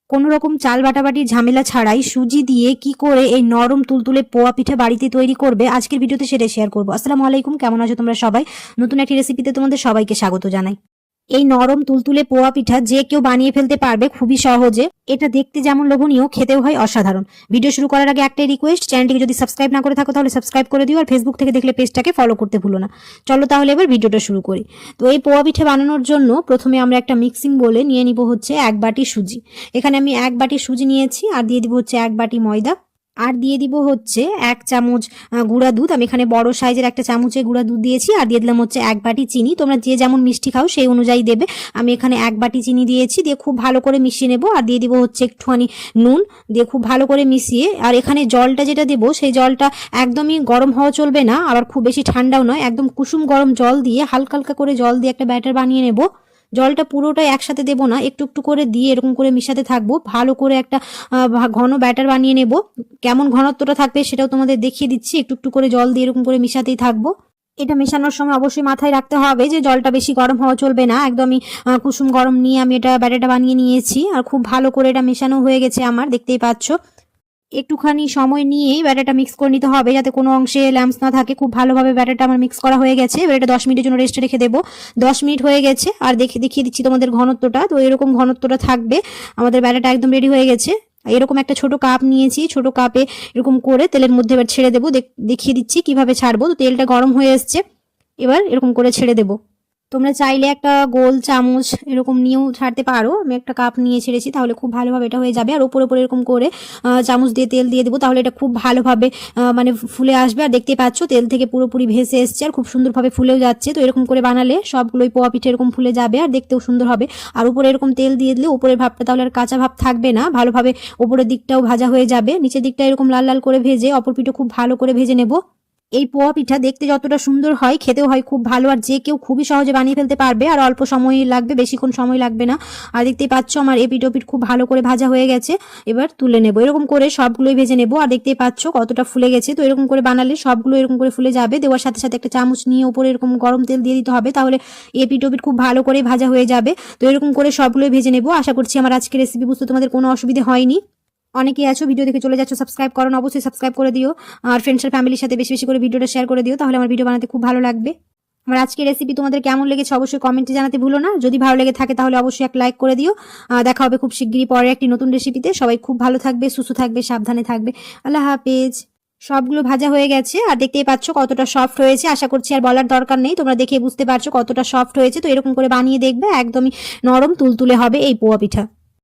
কোনো রকম চাল বাটাবাটির ঝামেলা ছাড়াই সুজি দিয়ে কি করে এই নরম তুলতুলে পোয়া পিঠা বাড়িতে তৈরি করবে আজকের ভিডিওতে সেটা শেয়ার করবো। আসসালামু আলাইকুম, কেমন আছো তোমরা সবাই? নতুন একটি রেসিপিতে তোমাদের সবাইকে স্বাগত জানাই। এই নরম তুলতুলে পোয়া পিঠা যে কেউ বানিয়ে ফেলতে পারবে খুবই সহজে। এটা দেখতে যেমন লোভনীয়, খেতেও হয় অসাধারণ। ভিডিও শুরু করার আগে একটাই রিকোয়েস্ট, চ্যানেলটিকে যদি সাবস্ক্রাইব না করে থাকো তাহলে সাবস্ক্রাইব করে দিও, আর ফেসবুক থেকে দেখলে পেজটাকে ফলো করতে ভুলো না। চলো তাহলে এবার ভিডিওটা শুরু করি। তো এই পোয়া পিঠা বানানোর জন্য প্রথমে আমরা একটা মিক্সিং বোলে নিয়ে নিব হচ্ছে 1 বাটি সুজি। এখানে আমি 1 বাটি সুজি নিয়েছি, আর দিয়ে দিব হচ্ছে 1 বাটি ময়দা, আর দিয়ে দিব হচ্ছে 1 চামচ গুঁড়া দুধ। আমি এখানে বড় সাইজের একটা চামচে গুঁড়া দুধ দিয়েছি, আর দিয়ে দিলাম হচ্ছে 1 বাটি চিনি। তোমরা যে যেমন মিষ্টি খাও সেই অনুযায়ী দেবে। আমি এখানে 1 বাটি চিনি দিয়েছি, দিয়ে খুব ভালো করে মিশিয়ে নেব। আর দিয়ে দিব হচ্ছে একটুখানি নুন, দিয়ে খুব ভালো করে মিশিয়ে, আর এখানে জলটা যেটা দেবো সেই জলটা একদমই গরম হওয়া চলবে না, আবার খুব বেশি ঠান্ডাও নয়, একদম কুসুম গরম জল দিয়ে হালকা হালকা করে জল দিয়ে একটা ব্যাটার বানিয়ে নেব। জলটা পুরোটাই একসাথে দেবো না, একটু একটু করে দিয়ে এরকম করে মিশাতে থাকবো। ভালো করে একটা ঘন ব্যাটার বানিয়ে নেব। কেমন ঘনত্বটা থাকবে সেটাও তোমাদের দেখিয়ে দিচ্ছি। একটু একটু করে জল দিয়ে এরকম করে মিশাতেই থাকবো। এটা মেশানোর সময় অবশ্যই মাথায় রাখতে হবে যে জলটা বেশি গরম হওয়া চলবে না, একদমই কুসুম গরম নিয়ে আমি এটা ব্যাটারটা বানিয়ে নিয়েছি। আর খুব ভালো করে এটা মেশানো হয়ে গেছে আমার, দেখতেই পাচ্ছ। একটুখানি সময় নিয়েই ব্যাটারটা মিক্স করে নিতে হবে যাতে কোনো অংশে ল্যাম্পস না থাকে। খুব ভালোভাবে ব্যাটারটা আমার মিক্স করা হয়ে গেছে। এবার এটা 10 মিনিটের জন্য রেস্টে রেখে দেবো। 10 মিনিট হয়ে গেছে, আর দেখিয়ে দিচ্ছি তোমাদের ঘনত্বটা। তো এরকম ঘনত্বটা থাকবে। আমাদের ব্যাটারটা একদম রেডি হয়ে গেছে। এরকম একটা ছোট কাপ নিয়েছি, ছোট কাপে এরকম করে তেলের মধ্যে এবার ছেড়ে দেবো। দেখিয়ে দিচ্ছি কিভাবে ছাড়বো। তো তেলটা গরম হয়ে এসছে, এবার এরকম করে ছেড়ে দেবো। তোমরা চাইলে একটা গোল চামচ এরকম নিয়েও ছাড়তে পারো। আমি একটা কাপ নিয়ে ছেড়েছি, তাহলে খুব ভালোভাবে এটা হয়ে যাবে। আর ওপরে ওপরে এরকম করে চামচ দিয়ে তেল দিয়ে দেবো, তাহলে এটা খুব ভালোভাবে মানে ফুলে আসবে। আর দেখতে পাচ্ছ তেল থেকে পুরোপুরি ভেসে এসছে, আর খুব সুন্দরভাবে ফুলেও যাচ্ছে। তো এরকম করে বানালে সবগুলোই পোয়া পিঠে এরকম ফুলে যাবে, আর দেখতেও সুন্দর হবে। আর উপরে এরকম তেল দিয়ে দিলে উপরের ভাবটা তাহলে আর কাঁচা ভাব থাকবে না, ভালোভাবে উপরের দিকটাও ভাজা হয়ে যাবে। নিচের দিকটা এরকম লাল লাল করে ভেজে অপর পিঠে খুব ভালো করে ভেজে নেব। এই পোয়া পিঠা দেখতে যতটা সুন্দর হয় খেতেও হয় খুব ভালো, আর যে কেউ খুবই সহজে বানিয়ে ফেলতে পারবে, আর অল্প সময় লাগবে, বেশিক্ষণ সময় লাগবে না। আর দেখতেই পাচ্ছ আমার এপিঠ ওপিঠ খুব ভালো করে ভাজা হয়ে গেছে। এবার তুলে নেব। এরকম করে সবগুলোই ভেজে নেব। আর দেখতেই পাচ্ছ কতটা ফুলে গেছে। তো এরকম করে বানালে সবগুলো এরকম করে ফুলে যাবে। দেওয়ার সাথে সাথে একটা চামচ নিয়ে উপরে এরকম গরম তেল দিয়ে দিতে হবে, তাহলে এপিঠ ওপিঠ খুব ভালো করে ভাজা হয়ে যাবে। তো এরকম করে সবগুলোই ভেজে নেব। আশা করছি আমার আজকের রেসিপি বুঝতে তোমাদের কোনো অসুবিধা হয়নি। অনেকেই আছো ভিডিও দেখে চলে যাচ্ছ, সাবস্ক্রাইব করো না, অবশ্যই সাবস্ক্রাইব করে দিও। আর ফ্রেন্ডস আর ফ্যামিলির সাথে বেশি বেশি করে ভিডিওটা শেয়ার করে দিও, তাহলে আমার ভিডিও বানাতে খুব ভালো লাগবে। আমার আজকের রেসিপি তোমাদের কেমন লেগেছে অবশ্যই কমেন্টে জানাতে ভুলো না। যদি ভালো লেগে থাকে তাহলে অবশ্যই একটা লাইক করে দিও। দেখা হবে খুব শিগগিরই পরে একটি নতুন রেসিপিতে। সবাই খুব ভালো থাকবে, সুস্থ থাকবে, সাবধানে থাকবে। আল্লাহ হাফেজ। সবগুলো ভাজা হয়ে গেছে, আর দেখতেই পাচ্ছ কতটা সফট হয়েছে। আশা করছি আর বলার দরকার নেই, তোমরা দেখে বুঝতে পারছো কতটা সফট হয়েছে। তো এরকম করে বানিয়ে দেখবে, একদমই নরম তুলতুলে হবে এই পোয়া পিঠা।